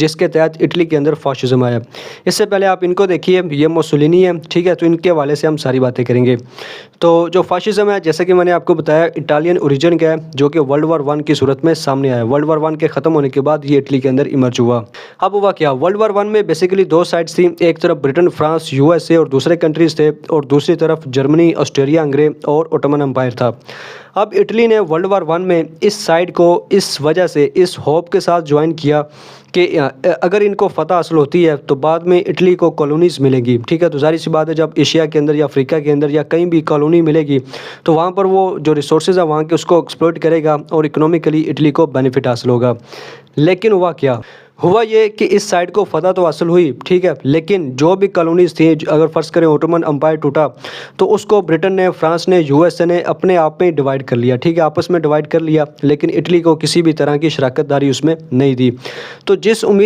جس کے تحت اٹلی کے اندر فاشزم آیا۔ اس سے پہلے آپ ان کو دیکھیے، یہ موسولینی ہے، ٹھیک ہے، تو ان کے حوالے سے ہم ساری باتیں کریں گے۔ تو جو فاشزم ہے، جیسا کہ میں نے آپ کو بتایا، اٹالین اوریجن کا ہے، جو کہ ورلڈ وار 1 کی صورت میں سامنے آیا۔ ورلڈ وار 1 کے ختم ہونے کے بعد یہ اٹلی کے اندر ایمرج ہوا۔ اب ہوا کیا، ورلڈ وار 1 میں بیسیکلی دو سائڈس تھیں، ایک طرف برٹن، فرانس، USA اور دوسرے کنٹریز تھے، اور دوسری طرف جرمنی، آسٹریا ہنگری اور اوٹومن امپائر تھا۔ اب اٹلی نے ورلڈ وار 1 میں اس سائڈ کو اس وجہ سے، اس ہوپ کے ساتھ جوائن کیا کہ اگر ان کو فتح حاصل ہوتی ہے تو بعد میں اٹلی کو کالونیز ملے گی، ٹھیک ہے۔ تو ظاہر سی بات ہے، جب ایشیا کے اندر یا افریقہ کے اندر یا کہیں بھی کالونی ملے گی تو وہاں پر وہ جو ریسورسز ہیں وہاں کے، اس کو ایکسپلوئٹ کرے گا اور اکنومیکلی اٹلی کو بینیفٹ حاصل ہوگا۔ لیکن ہوا کیا، ہوا یہ کہ اس سائڈ کو فتح تو حاصل ہوئی، ٹھیک ہے، لیکن جو بھی کالونیز تھیں، اگر فرض کریں اوٹومن امپائر ٹوٹا تو اس کو برٹن نے، فرانس نے، USA نے اپنے آپ میں ڈیوائڈ کر لیا، ٹھیک ہے، آپس میں ڈیوائڈ کر لیا، لیکن اٹلی کو کسی بھی طرح کی شراکت داری اس میں نہیں دی۔ تو جس امید